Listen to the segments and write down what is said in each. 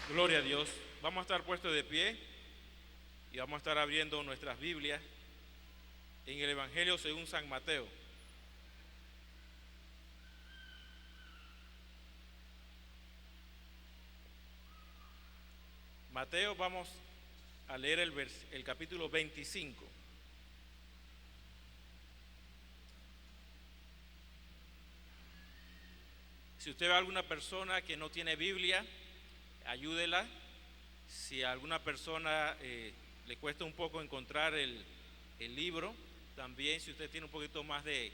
Gloria a Dios. Vamos a estar puestos de pie y vamos a estar abriendo nuestras Biblias en el Evangelio según San Mateo. Mateo, vamos a leer el capítulo 25. Si usted ve a alguna persona que no tiene Biblia, ayúdela. Si a alguna persona le cuesta un poco encontrar el libro, también si usted tiene un poquito más de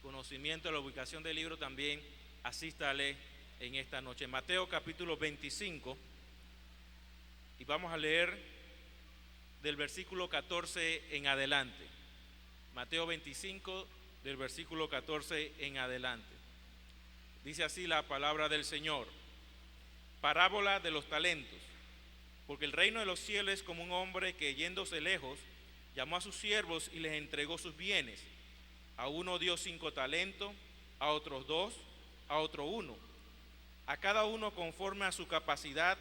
conocimiento de la ubicación del libro, también asístale en esta noche. Mateo capítulo 25, y vamos a leer del versículo 14 en adelante. Mateo 25, del versículo 14 en adelante. Dice así la palabra del Señor. Parábola de los talentos. Porque el reino de los cielos es como un hombre que, yéndose lejos, llamó a sus siervos y les entregó sus bienes. A uno dio 5 talentos, a otros 2, a otro 1, a cada uno conforme a su capacidad,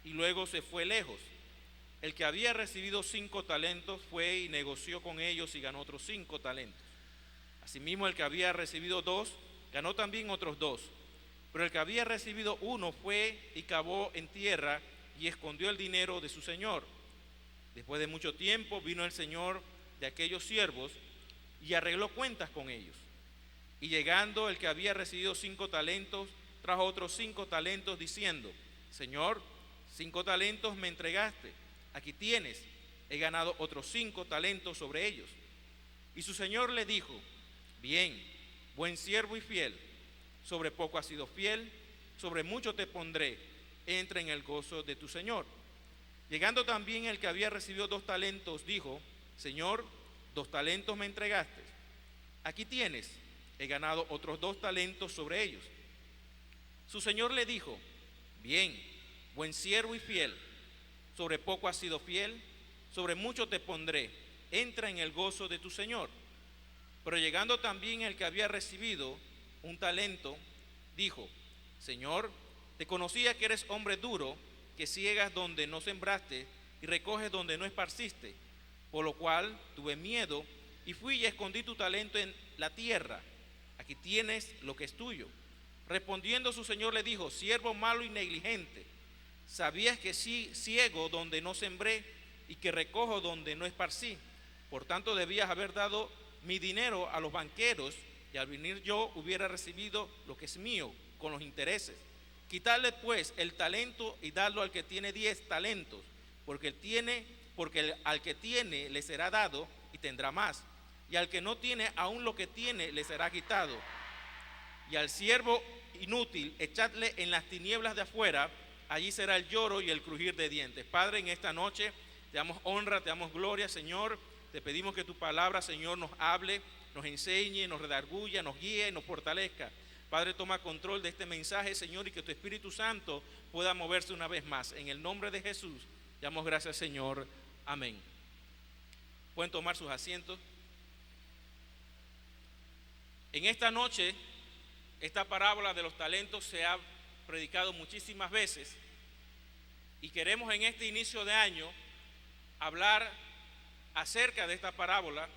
y luego se fue lejos. El que había recibido 5 talentos fue y negoció con ellos y ganó otros 5 talentos. Asimismo, el que había recibido 2 ganó también otros 2. Pero el que había recibido 1 fue y cavó en tierra y escondió el dinero de su señor. Después de mucho tiempo vino el señor de aquellos siervos y arregló cuentas con ellos. Y llegando el que había recibido 5 talentos, trajo otros 5 talentos diciendo: Señor, 5 talentos me entregaste, aquí tienes, he ganado otros 5 talentos sobre ellos. Y su señor le dijo: Bien, buen siervo y fiel, sobre poco has sido fiel, sobre mucho te pondré, entra en el gozo de tu señor. Llegando también el que había recibido 2 talentos, dijo: Señor, 2 talentos me entregaste, aquí tienes, he ganado otros 2 talentos sobre ellos. Su señor le dijo: Bien, buen siervo y fiel, sobre poco has sido fiel, sobre mucho te pondré, entra en el gozo de tu señor. Pero llegando también el que había recibido 1 talento, dijo: Señor, te conocía que eres hombre duro, que ciegas donde no sembraste y recoges donde no esparciste, por lo cual tuve miedo y fui y escondí tu talento en la tierra. Aquí tienes lo que es tuyo. Respondiendo su señor le dijo: Siervo malo y negligente, sabías que sí ciego donde no sembré y que recojo donde no esparcí. Por tanto debías haber dado mi dinero a los banqueros, y al venir yo hubiera recibido lo que es mío con los intereses. Quitarle pues el talento y darlo al que tiene 10 talentos, porque al que tiene le será dado y tendrá más, y al que no tiene aún lo que tiene le será quitado. Y al siervo inútil echadle en las tinieblas de afuera, allí será el lloro y el crujir de dientes. Padre, en esta noche te damos honra, te damos gloria, Señor. Te pedimos que tu palabra, Señor, nos hable, nos enseñe, nos redarguya, nos guíe, nos fortalezca. Padre, toma control de este mensaje, Señor, y que tu Espíritu Santo pueda moverse una vez más. En el nombre de Jesús, damos gracias, Señor. Amén. Pueden tomar sus asientos. En esta noche, esta parábola de los talentos se ha predicado muchísimas veces, y queremos en este inicio de año hablar acerca de esta parábola,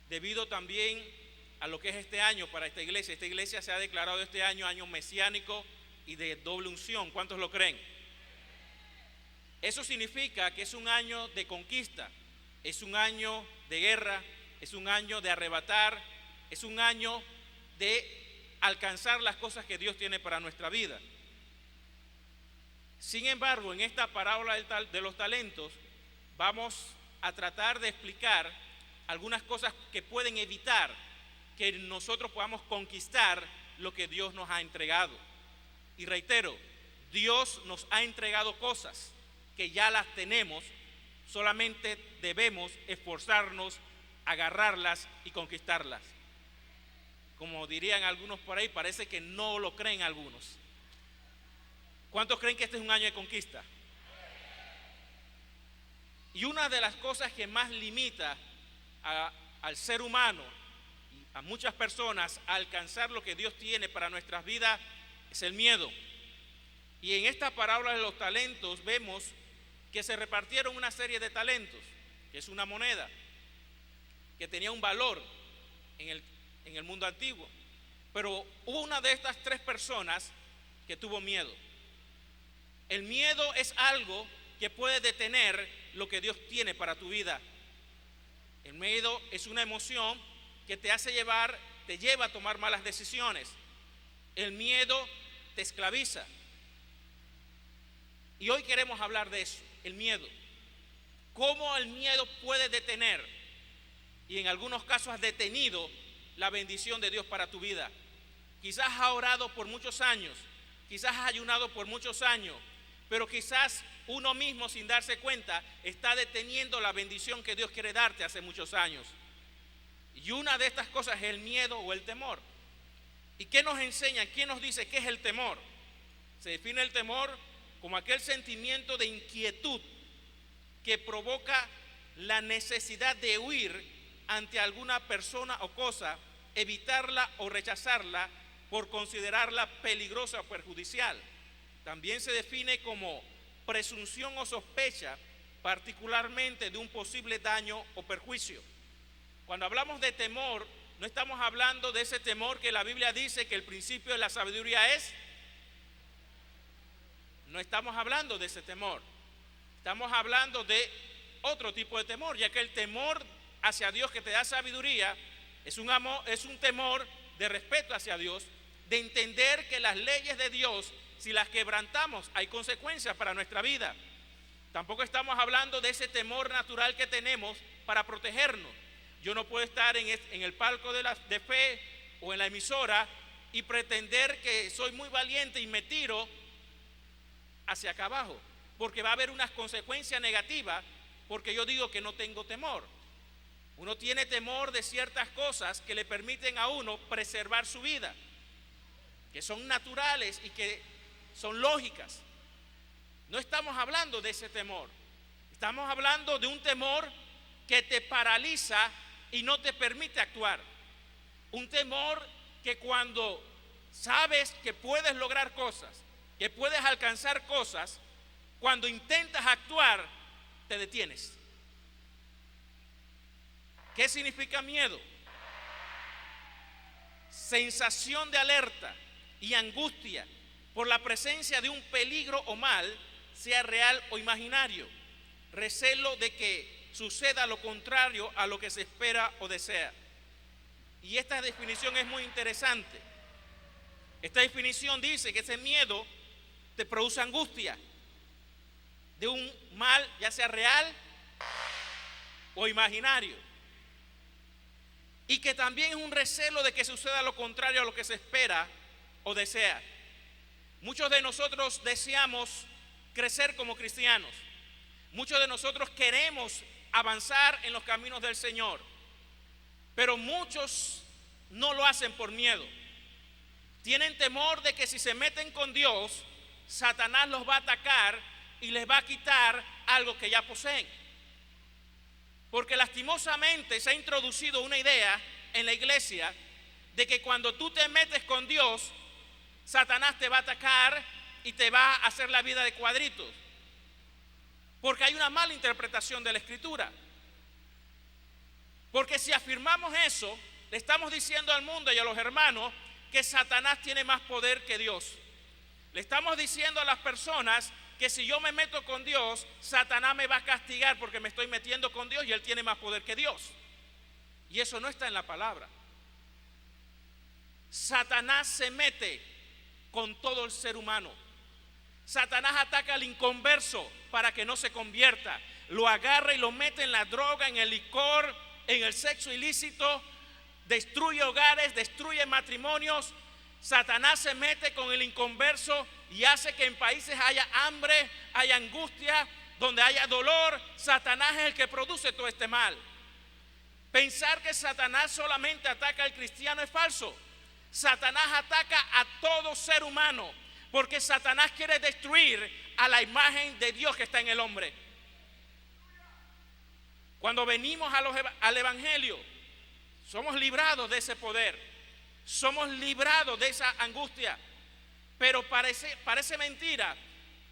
debido también a lo que es este año para esta iglesia. Esta iglesia se ha declarado este año año mesiánico y de doble unción. ¿Cuántos lo creen? Eso significa que es un año de conquista, es un año de guerra, es un año de arrebatar, es un año de alcanzar las cosas que Dios tiene para nuestra vida. Sin embargo, en esta parábola de los talentos vamos a tratar de explicar algunas cosas que pueden evitar que nosotros podamos conquistar lo que Dios nos ha entregado. Y reitero, Dios nos ha entregado cosas que ya las tenemos, solamente debemos esforzarnos, agarrarlas y conquistarlas. Como dirían algunos por ahí, parece que no lo creen algunos. ¿Cuántos creen que este es un año de conquista? Y una de las cosas que más limita al ser humano y a muchas personas a alcanzar lo que Dios tiene para nuestras vidas es el miedo. Y en esta parábola de los talentos vemos que se repartieron una serie de talentos, que es una moneda, que tenía un valor en el mundo antiguo. Pero hubo una de estas tres personas que tuvo miedo. El miedo es algo que puede detener lo que Dios tiene para tu vida. El miedo es una emoción que te lleva a tomar malas decisiones. El miedo te esclaviza. Y hoy queremos hablar de eso, el miedo. Cómo el miedo puede detener, y en algunos casos has detenido la bendición de Dios para tu vida. Quizás has orado por muchos años, quizás has ayunado por muchos años, pero quizás uno mismo, sin darse cuenta, está deteniendo la bendición que Dios quiere darte hace muchos años. Y una de estas cosas es el miedo o el temor. ¿Y qué nos enseña? ¿Quién nos dice qué es el temor? Se define el temor como aquel sentimiento de inquietud que provoca la necesidad de huir ante alguna persona o cosa, evitarla o rechazarla por considerarla peligrosa o perjudicial. También se define como presunción o sospecha, particularmente de un posible daño o perjuicio. Cuando hablamos de temor, no estamos hablando de ese temor que la Biblia dice que el principio de la sabiduría es. No estamos hablando de ese temor. Estamos hablando de otro tipo de temor, ya que el temor hacia Dios que te da sabiduría es un temor de respeto hacia Dios, de entender que las leyes de Dios, si las quebrantamos, hay consecuencias para nuestra vida. Tampoco estamos hablando de ese temor natural que tenemos para protegernos. Yo no puedo estar en el palco de fe o en la emisora y pretender que soy muy valiente y me tiro hacia acá abajo, porque va a haber unas consecuencias negativas, porque yo digo que no tengo temor. Uno tiene temor de ciertas cosas que le permiten a uno preservar su vida, que son naturales y que son lógicas. No estamos hablando de ese temor. Estamos hablando de un temor que te paraliza y no te permite actuar. Un temor que cuando sabes que puedes lograr cosas, que puedes alcanzar cosas, cuando intentas actuar, te detienes. ¿Qué significa miedo? Sensación de alerta y angustia por la presencia de un peligro o mal, sea real o imaginario. Recelo de que suceda lo contrario a lo que se espera o desea. Y esta definición es muy interesante. Esta definición dice que ese miedo te produce angustia de un mal, ya sea real o imaginario. Y que también es un recelo de que suceda lo contrario a lo que se espera o desea. Muchos de nosotros deseamos crecer como cristianos. Muchos de nosotros queremos avanzar en los caminos del Señor. Pero muchos no lo hacen por miedo. Tienen temor de que si se meten con Dios, Satanás los va a atacar y les va a quitar algo que ya poseen. Porque lastimosamente se ha introducido una idea en la iglesia de que cuando tú te metes con Dios, Satanás te va a atacar y te va a hacer la vida de cuadritos. Porque hay una mala interpretación de la Escritura. Porque si afirmamos eso, le estamos diciendo al mundo y a los hermanos que Satanás tiene más poder que Dios. Le estamos diciendo a las personas que si yo me meto con Dios, Satanás me va a castigar porque me estoy metiendo con Dios y él tiene más poder que Dios. Y eso no está en la palabra. Satanás se mete con todo el ser humano. Satanás ataca al inconverso para que no se convierta. Lo agarra y lo mete en la droga, en el licor, en el sexo ilícito. Destruye hogares, destruye matrimonios. Satanás se mete con el inconverso y hace que en países haya hambre, haya angustia, donde haya dolor. Satanás es el que produce todo este mal. Pensar que Satanás solamente ataca al cristiano es falso. Satanás ataca a todo ser humano, porque Satanás quiere destruir a la imagen de Dios que está en el hombre. Cuando venimos al Evangelio, somos librados de ese poder, somos librados de esa angustia. pero parece mentira.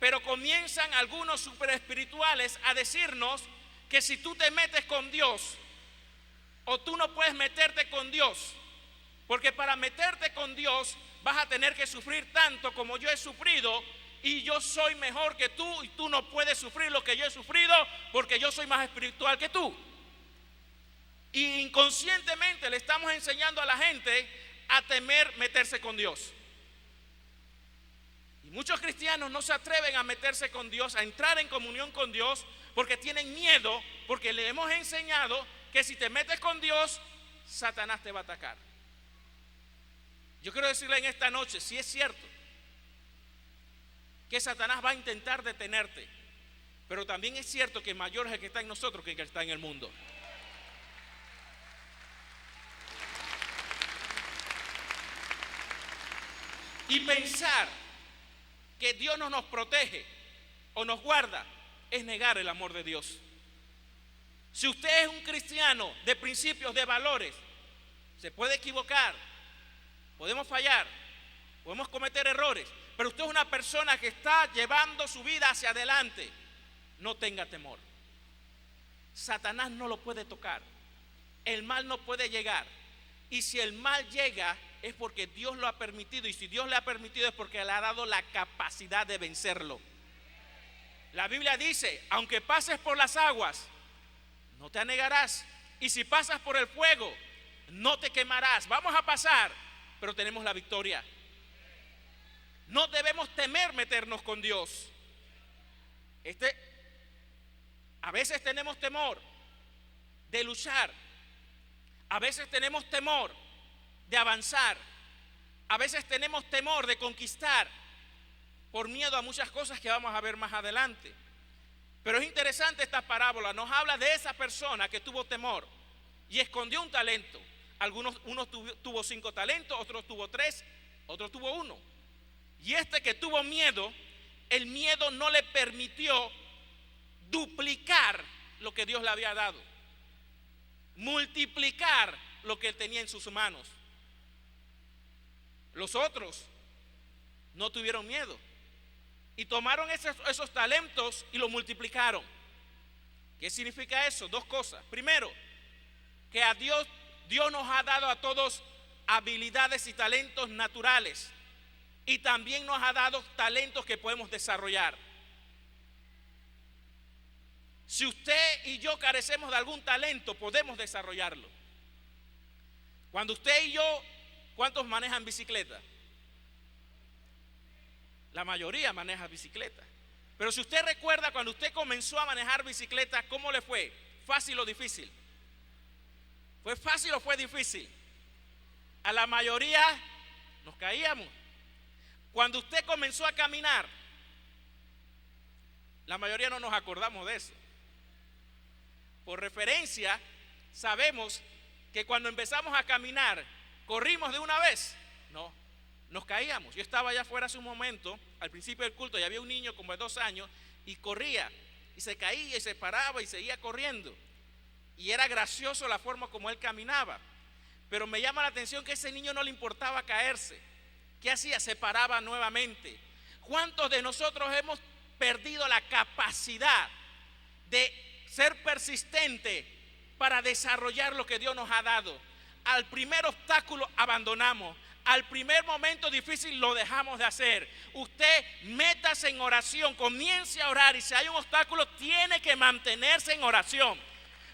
Pero comienzan algunos super espirituales a decirnos que si tú te metes con Dios, o tú no puedes meterte con Dios, porque para meterte con Dios vas a tener que sufrir tanto como yo he sufrido, y yo soy mejor que tú, y tú no puedes sufrir lo que yo he sufrido porque yo soy más espiritual que tú. Y inconscientemente le estamos enseñando a la gente a temer meterse con Dios. Y muchos cristianos no se atreven a meterse con Dios, a entrar en comunión con Dios, porque tienen miedo, porque le hemos enseñado que si te metes con Dios, Satanás te va a atacar. Yo quiero decirle en esta noche, si es cierto que Satanás va a intentar detenerte, pero también es cierto que mayor es el que está en nosotros que el que está en el mundo. Y pensar que Dios no nos protege o nos guarda es negar el amor de Dios. Si usted es un cristiano de principios, de valores, se puede equivocar, podemos fallar, podemos cometer errores, pero usted es una persona que está llevando su vida hacia adelante. No tenga temor. Satanás no lo puede tocar. El mal no puede llegar. Y si el mal llega es porque Dios lo ha permitido. Y si Dios le ha permitido es porque le ha dado la capacidad de vencerlo. La Biblia dice, aunque pases por las aguas, no te anegarás. Y si pasas por el fuego, no te quemarás. Vamos a pasar, pero tenemos la victoria. No debemos temer meternos con Dios. A veces tenemos temor de luchar. A veces tenemos temor de avanzar. A veces tenemos temor de conquistar por miedo a muchas cosas que vamos a ver más adelante. Pero es interesante esta parábola. Nos habla de esa persona que tuvo temor y escondió un talento. Uno tuvo 5 talentos, otro tuvo 3, otro tuvo 1. Y este que tuvo miedo, el miedo no le permitió duplicar lo que Dios le había dado, multiplicar lo que él tenía en sus manos. Los otros no tuvieron miedo y tomaron esos talentos y los multiplicaron. ¿Qué significa eso? 2 cosas. Primero, que a Dios nos ha dado a todos habilidades y talentos naturales, y también nos ha dado talentos que podemos desarrollar. Si usted y yo carecemos de algún talento, podemos desarrollarlo. Cuando usted y yo, ¿cuántos manejan bicicleta? La mayoría maneja bicicleta. Pero si usted recuerda cuando usted comenzó a manejar bicicleta, ¿cómo le fue? ¿Fácil o difícil? ¿Fue fácil o fue difícil? A la mayoría nos caíamos. Cuando usted comenzó a caminar, la mayoría no nos acordamos de eso. Por referencia, sabemos que cuando empezamos a caminar, ¿corrimos de una vez? No, nos caíamos. Yo estaba allá afuera hace un momento, al principio del culto, y había un niño como de 2 años, y corría, y se caía, y se paraba, y seguía corriendo. Y era gracioso la forma como él caminaba. Pero me llama la atención que a ese niño no le importaba caerse. ¿Qué hacía? Se paraba nuevamente. ¿Cuántos de nosotros hemos perdido la capacidad de ser persistente para desarrollar lo que Dios nos ha dado? Al primer obstáculo abandonamos. Al primer momento difícil lo dejamos de hacer. Usted métase en oración, comience a orar, y si hay un obstáculo tiene que mantenerse en oración.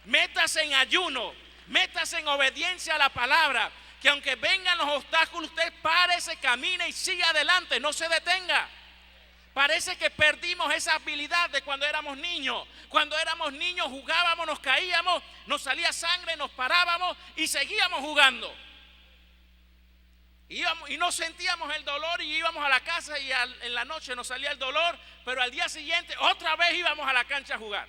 Métase en ayuno, métase en obediencia a la palabra. Que aunque vengan los obstáculos, usted párese, camine y siga adelante, no se detenga. Parece que perdimos esa habilidad de cuando éramos niños. Cuando éramos niños jugábamos, nos caíamos, nos salía sangre, nos parábamos y seguíamos jugando. Y no sentíamos el dolor y íbamos a la casa y en la noche nos salía el dolor, pero al día siguiente otra vez íbamos a la cancha a jugar.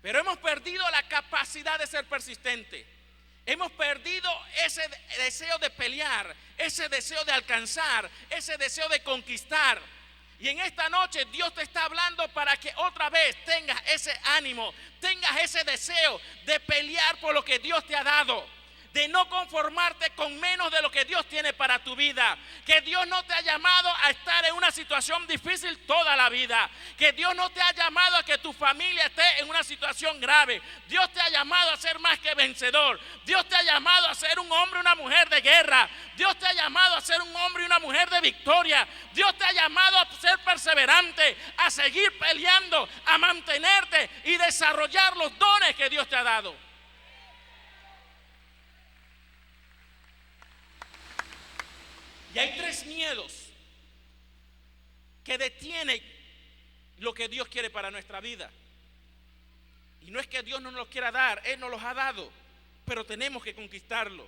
Pero hemos perdido la capacidad de ser persistente. Hemos perdido ese deseo de pelear, ese deseo de alcanzar, ese deseo de conquistar. Y en esta noche Dios te está hablando para que otra vez tengas ese ánimo, tengas ese deseo de pelear por lo que Dios te ha dado, de no conformarte con menos de lo que Dios tiene para tu vida. Que Dios no te ha llamado a estar en una situación difícil toda la vida. Que Dios no te ha llamado a que tu familia esté en una situación grave. Dios te ha llamado a ser más que vencedor. Dios te ha llamado a ser un hombre y una mujer de guerra. Dios te ha llamado a ser un hombre y una mujer de victoria. Dios te ha llamado a ser perseverante, a seguir peleando, a mantenerte y desarrollar los dones que Dios te ha dado. Y hay 3 miedos que detienen lo que Dios quiere para nuestra vida. Y no es que Dios no nos los quiera dar, Él nos los ha dado, pero tenemos que conquistarlo.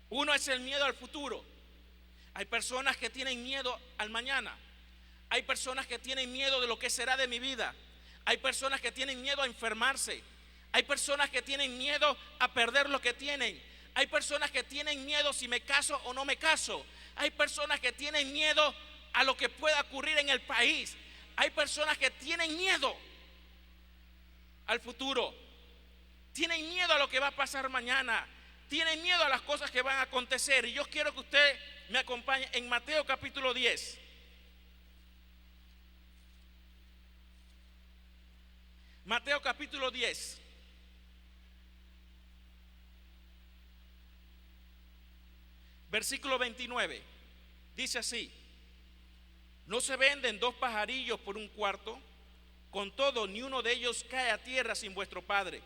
Uno es el miedo al futuro. Hay personas que tienen miedo al mañana. Hay personas que tienen miedo de lo que será de mi vida. Hay personas que tienen miedo a enfermarse. Hay personas que tienen miedo a perder lo que tienen. Hay personas que tienen miedo si me caso o no me caso. Hay personas que tienen miedo a lo que pueda ocurrir en el país. Hay personas que tienen miedo al futuro. Tienen miedo a lo que va a pasar mañana. Tienen miedo a las cosas que van a acontecer. Y yo quiero que usted me acompañe en Mateo capítulo 10. Mateo capítulo 10. Versículo 29. Dice así: ¿no se venden 2 pajarillos por un cuarto? Con todo, ni uno de ellos cae a tierra sin vuestro Padre.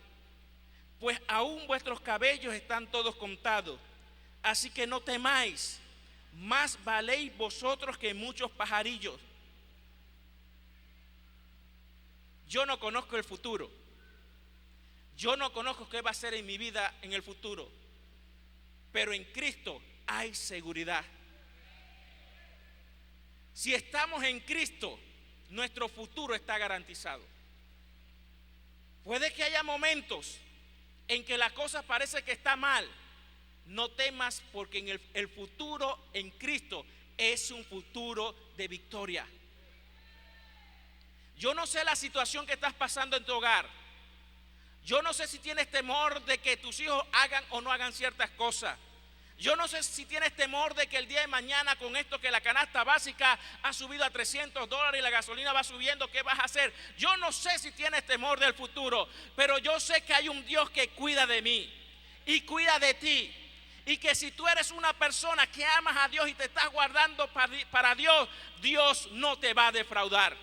Pues aún vuestros cabellos están todos contados. Así que no temáis, más valéis vosotros que muchos pajarillos. Yo no conozco el futuro. Yo no conozco qué va a ser en mi vida en el futuro. Pero en Cristo hay seguridad. Si estamos en Cristo, nuestro futuro está garantizado. Puede que haya momentos en que la cosa parece que está mal. No temas, porque en el futuro en Cristo es un futuro de victoria. Yo no sé la situación que estás pasando en tu hogar. Yo no sé si tienes temor de que tus hijos hagan o no hagan ciertas cosas. Yo no sé si tienes temor de que el día de mañana, con esto que la canasta básica ha subido a $300 y la gasolina va subiendo, ¿qué vas a hacer? Yo no sé si tienes temor del futuro, pero yo sé que hay un Dios que cuida de mí y cuida de ti. Y que si tú eres una persona que amas a Dios y te estás guardando para Dios, Dios no te va a defraudar.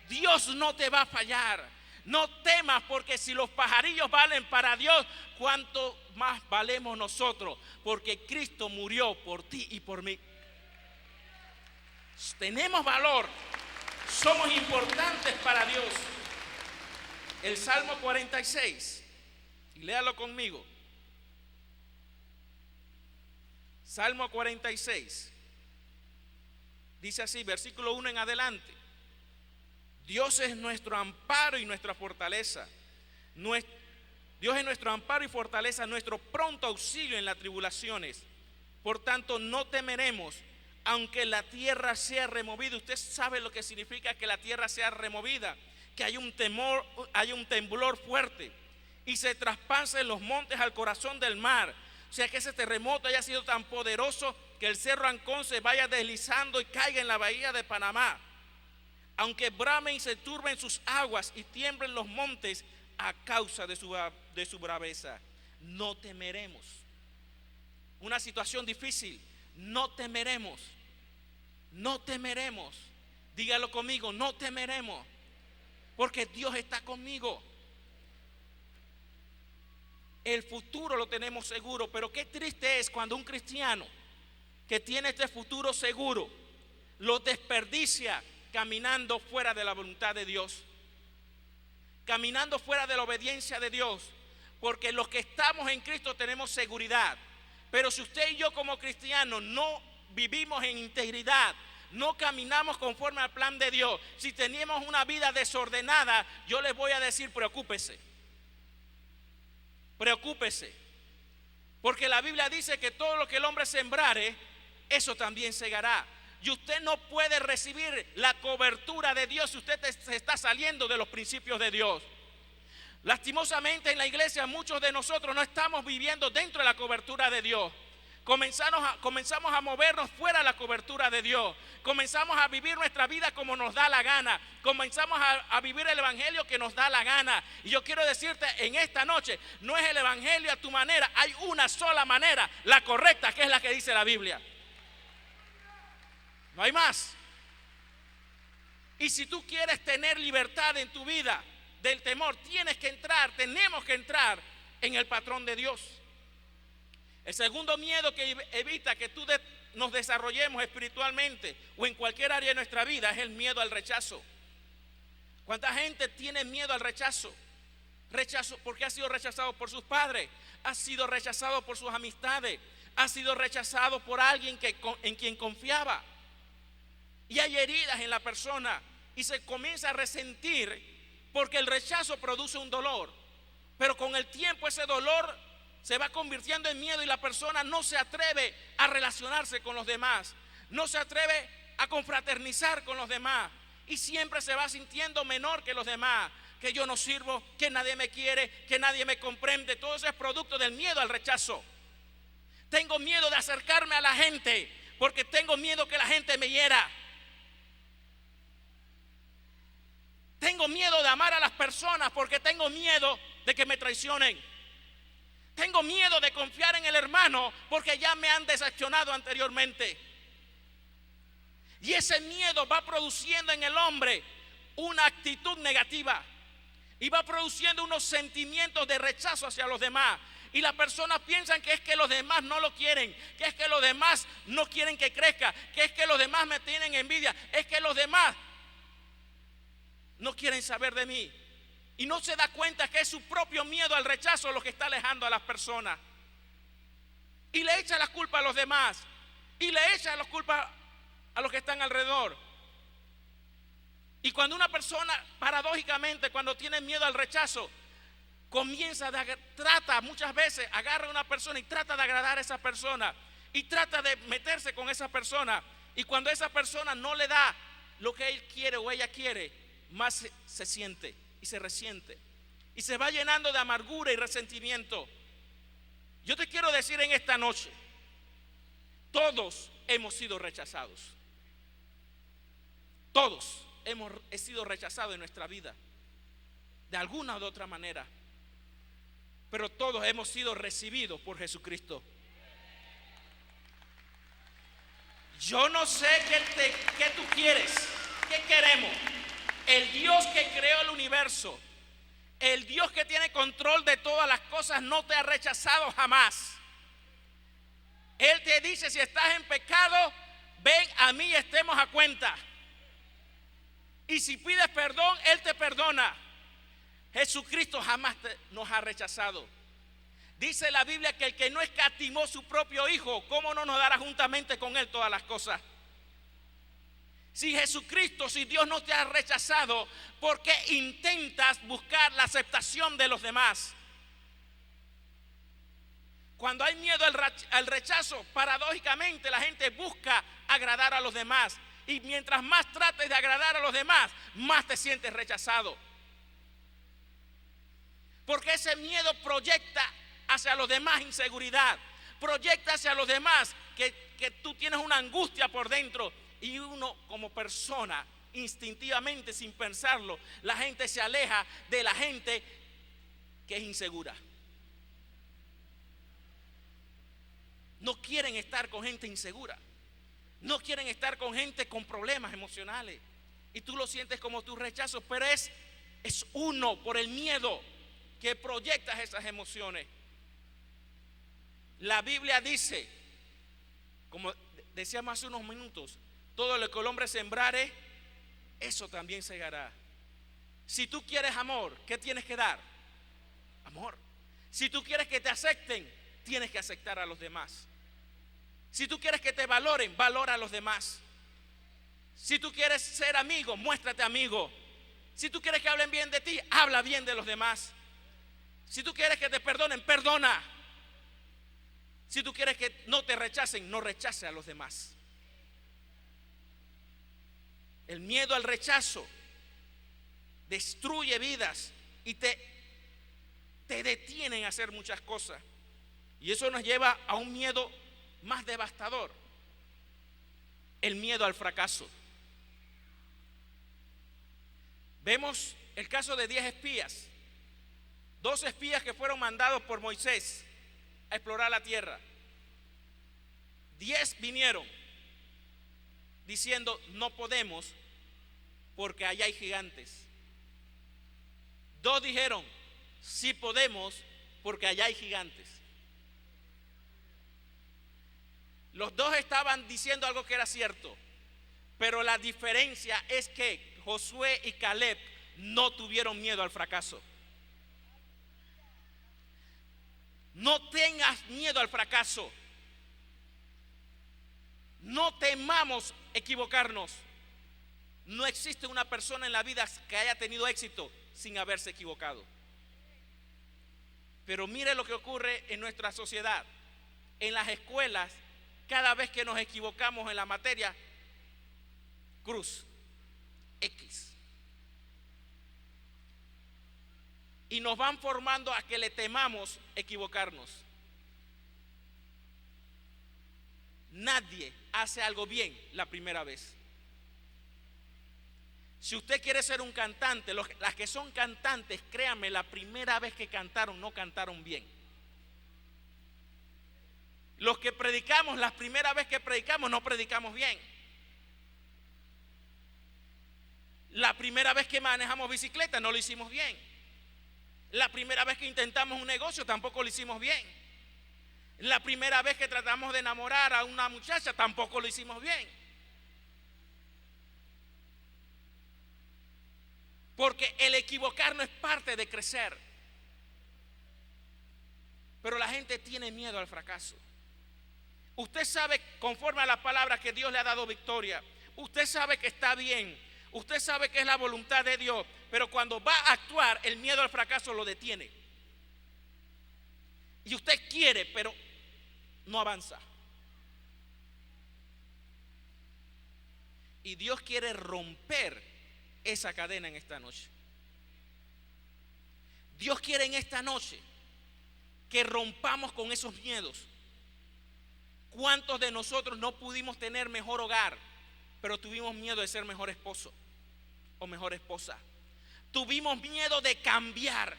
Dios no te va a fallar. No temas, porque si los pajarillos valen para Dios, ¿cuánto más valemos nosotros? Porque Cristo murió por ti y por mí. Tenemos valor. Somos importantes para Dios. El Salmo 46. Y léalo conmigo. Salmo 46. Dice así, versículo 1 en adelante. Dios es nuestro amparo y nuestra fortaleza. Dios es nuestro amparo y fortaleza, nuestro pronto auxilio en las tribulaciones. Por tanto, no temeremos, aunque la tierra sea removida. Usted sabe lo que significa que la tierra sea removida, que hay un temor, hay un temblor fuerte y se traspasen los montes al corazón del mar. O sea, que ese terremoto haya sido tan poderoso que el cerro Ancón se vaya deslizando y caiga en la bahía de Panamá. Aunque bramen y se turben sus aguas y tiemblen los montes a causa de su braveza, no temeremos. Una situación difícil, no temeremos. No temeremos. Dígalo conmigo, no temeremos. Porque Dios está conmigo. El futuro lo tenemos seguro, pero qué triste es cuando un cristiano que tiene este futuro seguro lo desperdicia caminando fuera de la voluntad de Dios, caminando fuera de la obediencia de Dios. Porque los que estamos en Cristo tenemos seguridad, pero si usted y yo como cristianos no vivimos en integridad, no caminamos conforme al plan de Dios, si tenemos una vida desordenada, yo les voy a decir, preocúpese, porque la Biblia dice que todo lo que el hombre sembrare, eso también segará. Y usted no puede recibir la cobertura de Dios si usted se está saliendo de los principios de Dios. Lastimosamente en la iglesia muchos de nosotros no estamos viviendo dentro de la cobertura de Dios. Comenzamos a movernos fuera de la cobertura de Dios. Comenzamos a vivir nuestra vida como nos da la gana. Comenzamos a vivir el evangelio que nos da la gana. Y yo quiero decirte en esta noche, no es el evangelio a tu manera. Hay una sola manera, la correcta, que es la que dice la Biblia. No hay más. Y si tú quieres tener libertad en tu vida del temor, tenemos que entrar en el patrón de Dios. El segundo miedo que evita que nos desarrollemos espiritualmente o en cualquier área de nuestra vida es el miedo al rechazo. ¿Cuánta gente tiene miedo al rechazo? Rechazo porque ha sido rechazado por sus padres, ha sido rechazado por sus amistades, ha sido rechazado por alguien en quien confiaba. Y hay heridas en la persona y se comienza a resentir porque el rechazo produce un dolor. Pero con el tiempo ese dolor se va convirtiendo en miedo y la persona no se atreve a relacionarse con los demás, no se atreve a confraternizar con los demás y siempre se va sintiendo menor que los demás, que yo no sirvo, que nadie me quiere, que nadie me comprende. Todo eso es producto del miedo al rechazo. Tengo miedo de acercarme a la gente porque tengo miedo que la gente me hiera. Tengo miedo de amar a las personas porque tengo miedo de que me traicionen. Tengo miedo de confiar en el hermano porque ya me han decepcionado anteriormente. Y ese miedo va produciendo en el hombre una actitud negativa y va produciendo unos sentimientos de rechazo hacia los demás. Y las personas piensan que es que los demás no lo quieren, que es que los demás no quieren que crezca, que es que los demás me tienen envidia, es que los demás no quieren saber de mí. Y no se da cuenta que es su propio miedo al rechazo lo que está alejando a las personas. Y le echa la culpa a los demás. Y le echa la culpa a los que están alrededor. Y cuando una persona, paradójicamente, cuando tiene miedo al rechazo, muchas veces agarra a una persona y trata de agradar a esa persona. Y trata de meterse con esa persona. Y cuando esa persona no le da lo que él quiere o ella quiere, más se siente y se resiente y se va llenando de amargura y resentimiento. Yo te quiero decir en esta noche, todos hemos sido rechazados. Todos hemos sido rechazados en nuestra vida, de alguna u otra manera, pero todos hemos sido recibidos por Jesucristo. Yo no sé qué tú quieres, qué queremos. El Dios que creó el universo, el Dios que tiene control de todas las cosas, no te ha rechazado jamás. Él te dice: si estás en pecado, ven a mí y estemos a cuenta. Y si pides perdón, Él te perdona. Jesucristo jamás nos ha rechazado. Dice la Biblia que el que no escatimó su propio Hijo, ¿cómo no nos dará juntamente con Él todas las cosas? Si Dios no te ha rechazado, ¿por qué intentas buscar la aceptación de los demás? Cuando hay miedo al rechazo, paradójicamente la gente busca agradar a los demás. Y mientras más trates de agradar a los demás, más te sientes rechazado. Porque ese miedo proyecta hacia los demás inseguridad. Proyecta hacia los demás que tú tienes una angustia por dentro. Y uno como persona, instintivamente, sin pensarlo, la gente se aleja de la gente que es insegura. No quieren estar con gente insegura. No quieren estar con gente con problemas emocionales. Y tú lo sientes como tu rechazo, pero es uno por el miedo que proyectas esas emociones. La Biblia dice, como decíamos hace unos minutos, todo lo que el hombre sembrare, eso también segará. Si tú quieres amor, ¿qué tienes que dar? Amor. Si tú quieres que te acepten, tienes que aceptar a los demás. Si tú quieres que te valoren, valora a los demás. Si tú quieres ser amigo, muéstrate amigo. Si tú quieres que hablen bien de ti, habla bien de los demás. Si tú quieres que te perdonen, perdona. Si tú quieres que no te rechacen, no rechaces a los demás. El miedo al rechazo destruye vidas y te te detienen a hacer muchas cosas. Y eso nos lleva a un miedo más devastador: el miedo al fracaso. Vemos el caso de 10 espías, 2 espías que fueron mandados por Moisés a explorar la tierra. 10 vinieron diciendo: no podemos porque allá hay gigantes. 2 dijeron: sí podemos porque allá hay gigantes. Los 2 estaban diciendo algo que era cierto, pero la diferencia es que Josué y Caleb no tuvieron miedo al fracaso. No tengas miedo al fracaso. No temamos equivocarnos. No existe una persona en la vida que haya tenido éxito sin haberse equivocado. Pero mire lo que ocurre en nuestra sociedad. En las escuelas, cada vez que nos equivocamos en la materia, cruz, X. Y nos van formando a que le temamos equivocarnos. Nadie hace algo bien la primera vez. Si usted quiere ser un cantante, las que son cantantes, créanme, la primera vez que cantaron no cantaron bien. Los que predicamos, la primera vez que predicamos no predicamos bien. La primera vez que manejamos bicicleta no lo hicimos bien. La primera vez que intentamos un negocio tampoco lo hicimos bien. La primera vez que tratamos de enamorar a una muchacha tampoco lo hicimos bien. Porque el equivocarnos es parte de crecer. Pero la gente tiene miedo al fracaso. Usted sabe, conforme a la palabra, que Dios le ha dado victoria. Usted sabe que está bien. Usted sabe que es la voluntad de Dios. Pero cuando va a actuar, el miedo al fracaso lo detiene. Y usted quiere, pero no avanza. Y Dios quiere romper esa cadena en esta noche. Dios quiere en esta noche que rompamos con esos miedos. ¿Cuántos de nosotros no pudimos tener mejor hogar, pero tuvimos miedo de ser mejor esposo o mejor esposa? Tuvimos miedo de cambiar.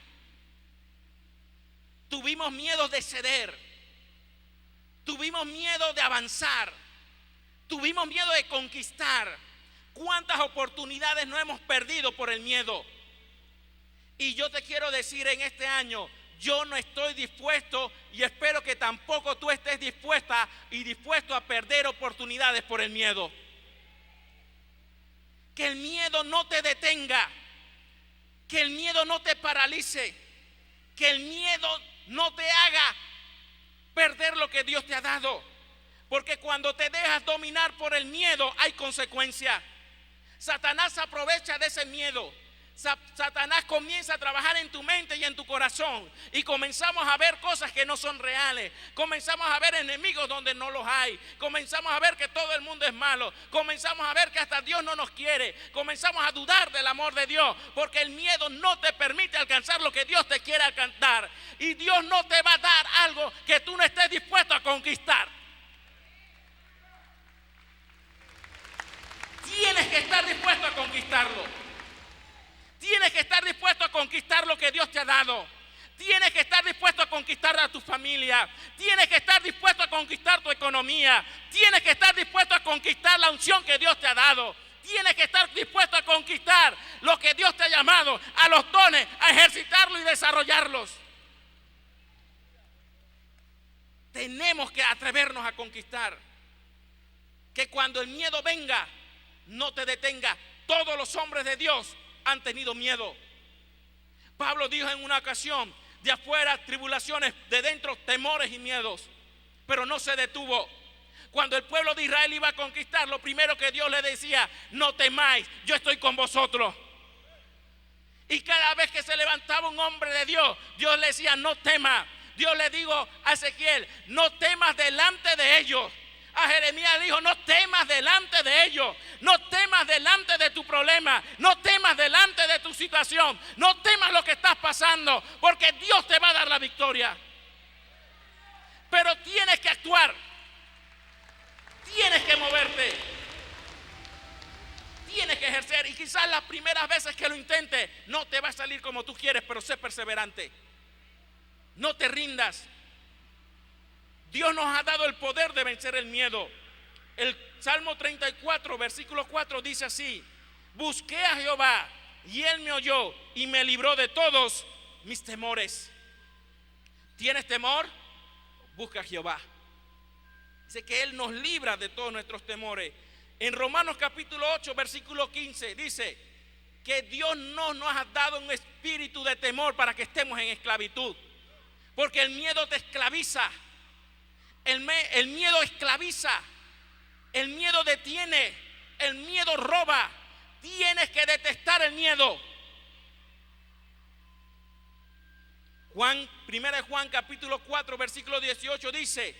Tuvimos miedo de ceder. Tuvimos miedo de avanzar. Tuvimos miedo de conquistar. ¿Cuántas oportunidades no hemos perdido por el miedo? Y yo te quiero decir en este año, yo no estoy dispuesto, y espero que tampoco tú estés dispuesta y dispuesto a perder oportunidades por el miedo. Que el miedo no te detenga, que el miedo no te paralice, que el miedo no te haga perder lo que Dios te ha dado. Porque cuando te dejas dominar por el miedo hay consecuencias. Satanás se aprovecha de ese miedo. Satanás comienza a trabajar en tu mente y en tu corazón, y comenzamos a ver cosas que no son reales. Comenzamos a ver enemigos donde no los hay. Comenzamos a ver que todo el mundo es malo. Comenzamos a ver que hasta Dios no nos quiere. Comenzamos a dudar del amor de Dios, porque el miedo no te permite alcanzar lo que Dios te quiere alcanzar. Y Dios no te va a dar algo que tú no estés dispuesto a conquistar. Tienes que estar dispuesto a conquistarlo. Tienes que estar dispuesto a conquistar lo que Dios te ha dado. Tienes que estar dispuesto a conquistar a tu familia. Tienes que estar dispuesto a conquistar tu economía. Tienes que estar dispuesto a conquistar la unción que Dios te ha dado. Tienes que estar dispuesto a conquistar lo que Dios te ha llamado, a los dones, a ejercitarlos y desarrollarlos. Tenemos que atrevernos a conquistar. Que cuando el miedo venga, no te detenga. Todos los hombres de Dios han tenido miedo. Pablo dijo en una ocasión: de afuera tribulaciones, de dentro temores y miedos. Pero no se detuvo. Cuando el pueblo de Israel iba a conquistar, lo primero que Dios le decía: no temáis, yo estoy con vosotros. Y cada vez que se levantaba un hombre de Dios, Dios le decía: no temas. Dios le dijo a Ezequiel: no temas delante de ellos. A Jeremías le dijo: no temas delante de ellos. No temas delante de tu problema. No temas delante de tu situación. No temas lo que estás pasando, porque porque Dios te va a dar la victoria. Pero tienes que actuar, tienes que moverte, tienes que ejercer. Y quizás las primeras veces que lo intentes no te va a salir como tú quieres, pero sé perseverante. No te rindas. Dios nos ha dado el poder de vencer el miedo. El Salmo 34, versículo 4 dice así: busqué a Jehová y Él me oyó y me libró de todos mis temores. ¿Tienes temor? Busca a Jehová. Dice que Él nos libra de todos nuestros temores. En Romanos capítulo 8, versículo 15 dice que Dios no nos ha dado un espíritu de temor para que estemos en esclavitud. Porque el miedo te esclaviza. El miedo esclaviza. El miedo detiene. El miedo roba. Tienes que detestar el miedo. 1 Juan capítulo 4 versículo 18 dice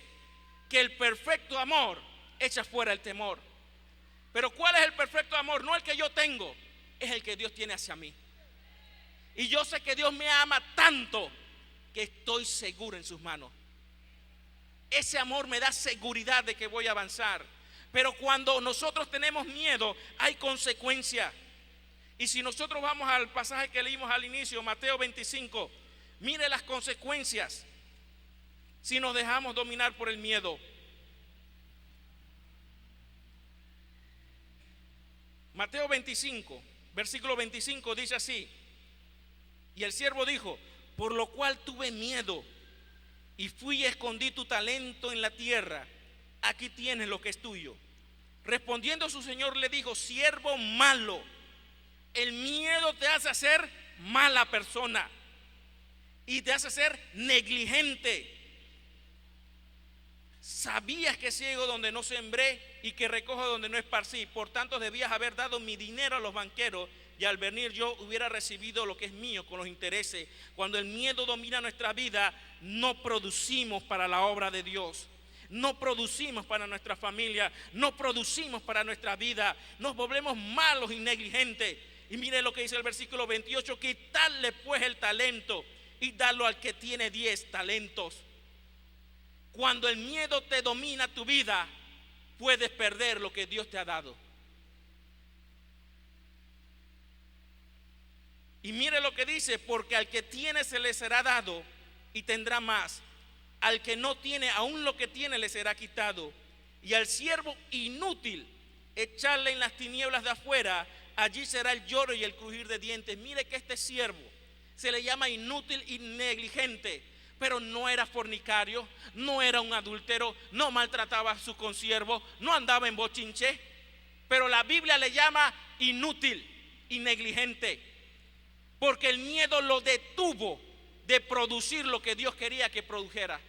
que el perfecto amor echa fuera el temor. Pero ¿cuál es el perfecto amor? No el que yo tengo, es el que Dios tiene hacia mí. Y yo sé que Dios me ama tanto que estoy seguro en sus manos. Ese amor me da seguridad de que voy a avanzar. Pero cuando nosotros tenemos miedo, hay consecuencias. Y si nosotros vamos al pasaje que leímos al inicio, Mateo 25, mire las consecuencias si nos dejamos dominar por el miedo. Mateo 25, versículo 25 dice así: y el siervo dijo, por lo cual tuve miedo y fui y escondí tu talento en la tierra, aquí tienes lo que es tuyo. Respondiendo su señor le dijo, siervo malo, el miedo te hace ser mala persona y te hace ser negligente. Sabías que ciego donde no sembré y que recojo donde no esparcí, por tanto debías haber dado mi dinero a los banqueros y al venir yo hubiera recibido lo que es mío con los intereses. Cuando el miedo domina nuestra vida, no producimos para la obra de Dios, no producimos para nuestra familia, no producimos para nuestra vida, nos volvemos malos y negligentes. Y mire lo que dice el versículo 28, quitarle pues el talento y darlo al que tiene 10 talentos. Cuando el miedo te domina tu vida, puedes perder lo que Dios te ha dado. Y mire lo que dice, porque al que tiene se le será dado y tendrá más. Al que no tiene, aún lo que tiene le será quitado. Y al siervo inútil, echarle en las tinieblas de afuera, allí será el lloro y el crujir de dientes. Mire que este siervo se le llama inútil y negligente, pero no era fornicario, no era un adúltero, no maltrataba a su consiervo, no andaba en bochinche, pero la Biblia le llama inútil y negligente, porque el miedo lo detuvo de producir lo que Dios quería que produjera.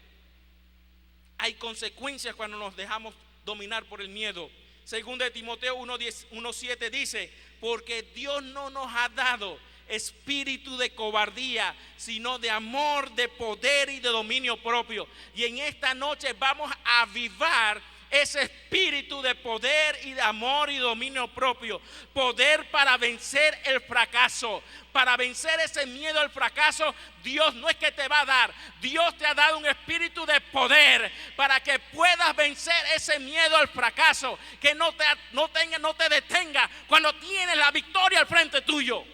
Hay consecuencias cuando nos dejamos dominar por el miedo. Segunda de Timoteo 1:7 dice, porque Dios no nos ha dado espíritu de cobardía, sino de amor, de poder y de dominio propio. Y en esta noche vamos a avivar ese espíritu de poder y de amor y dominio propio. Poder para vencer el fracaso. Para vencer ese miedo al fracaso, Dios no es que te va a dar, Dios te ha dado un espíritu de poder para que puedas vencer ese miedo al fracaso, que no te detenga cuando tienes la victoria al frente tuyo.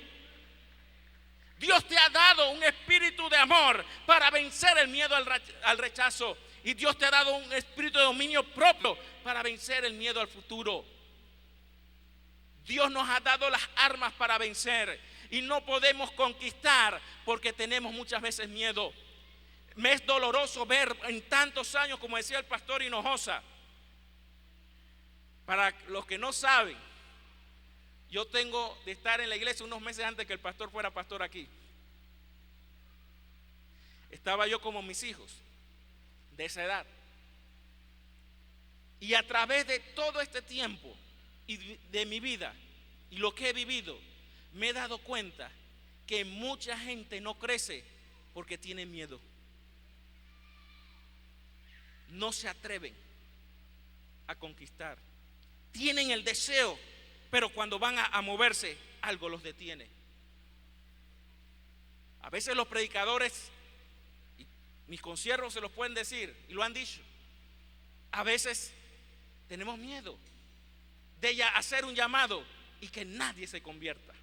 Dios te ha dado un espíritu de amor para vencer el miedo al rechazo. Y Dios te ha dado un espíritu de dominio propio para vencer el miedo al futuro. Dios nos ha dado las armas para vencer. Y no podemos conquistar porque tenemos muchas veces miedo. Me es doloroso ver en tantos años, como decía el pastor Hinojosa. Para los que no saben, yo tengo de estar en la iglesia unos meses antes que el pastor fuera pastor aquí. Estaba yo como mis hijos, de esa edad. Y a través de todo este tiempo y de mi vida y lo que he vivido, me he dado cuenta que mucha gente no crece porque tiene miedo. No se atreven a conquistar. Tienen el deseo, pero cuando van a moverse, algo los detiene. A veces los predicadores Mis consiervos se los pueden decir y lo han dicho. A veces tenemos miedo de ella hacer un llamado y que nadie se convierta.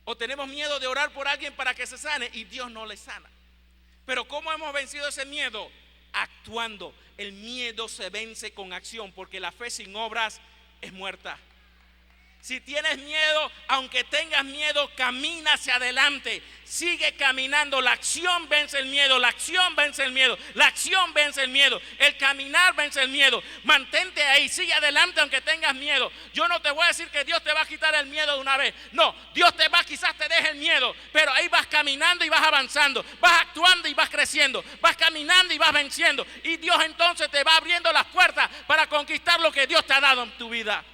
O tenemos miedo de orar por alguien para que se sane y Dios no le sana. Pero ¿cómo hemos vencido ese miedo? Actuando. El miedo se vence con acción, porque la fe sin obras es muerta. Si tienes miedo, aunque tengas miedo, camina hacia adelante. Sigue caminando. La acción vence el miedo. La acción vence el miedo. La acción vence el miedo. El caminar vence el miedo. Mantente ahí. Sigue adelante aunque tengas miedo. Yo no te voy a decir que Dios te va a quitar el miedo de una vez. No, Dios quizás te deje el miedo. Pero ahí vas caminando y vas avanzando. Vas actuando y vas creciendo. Vas caminando y vas venciendo. Y Dios entonces te va abriendo las puertas para conquistar lo que Dios te ha dado en tu vida.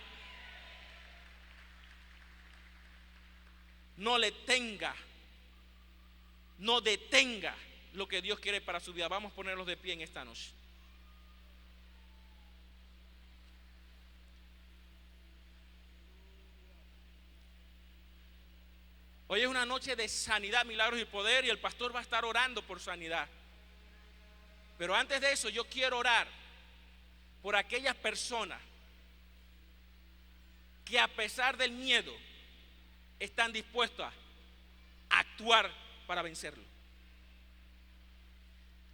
No detenga lo que Dios quiere para su vida. Vamos a ponerlos de pie en esta noche. Hoy es una noche de sanidad, milagros y poder, y el pastor va a estar orando por sanidad. Pero antes de eso, yo quiero orar por aquellas personas que a pesar del miedo están dispuestos a actuar para vencerlo.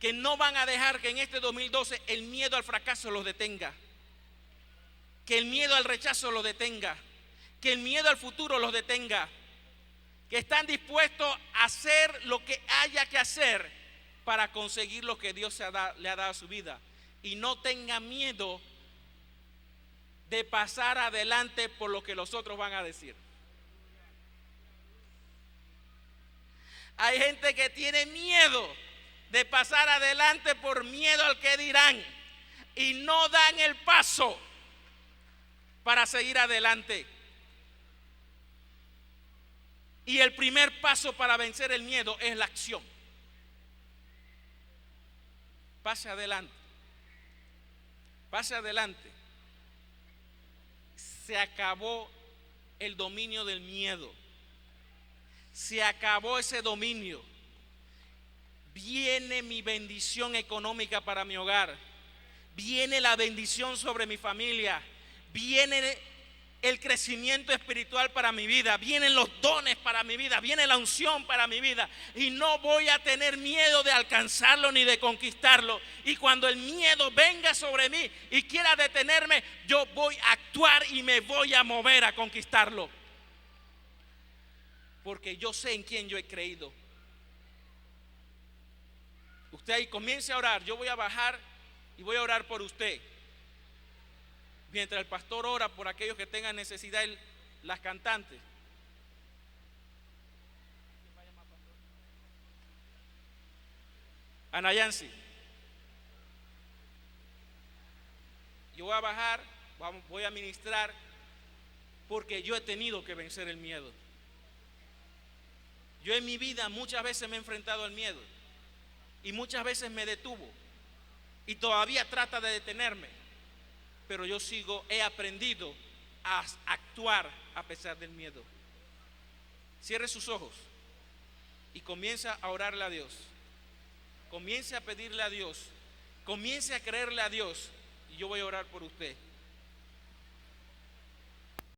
Que no van a dejar que en este 2012 el miedo al fracaso los detenga. Que el miedo al rechazo los detenga. Que el miedo al futuro los detenga. Que están dispuestos a hacer lo que haya que hacer para conseguir lo que Dios le ha dado a su vida. Y no tenga miedo de pasar adelante por lo que los otros van a decir. Hay gente que tiene miedo de pasar adelante por miedo al que dirán y no dan el paso para seguir adelante. Y el primer paso para vencer el miedo es la acción. Pase adelante. Pase adelante. Se acabó el dominio del miedo. Se acabó ese dominio. Viene mi bendición económica para mi hogar. Viene la bendición sobre mi familia. Viene el crecimiento espiritual para mi vida. Vienen los dones para mi vida. Viene la unción para mi vida. Y no voy a tener miedo de alcanzarlo ni de conquistarlo. Y cuando el miedo venga sobre mí y quiera detenerme, yo voy a actuar y me voy a mover a conquistarlo. Porque yo sé en quién yo he creído. Usted ahí comience a orar. Yo voy a bajar y voy a orar por usted. Mientras el pastor ora por aquellos que tengan necesidad, las cantantes. Ana Yancy. Yo voy a bajar, voy a ministrar, porque yo he tenido que vencer el miedo. Yo en mi vida muchas veces me he enfrentado al miedo y muchas veces me detuvo y todavía trata de detenerme, pero yo he aprendido a actuar a pesar del miedo. Cierre sus ojos y comienza a orarle a Dios. Comience a pedirle a Dios. Comience a creerle a Dios y yo voy a orar por usted.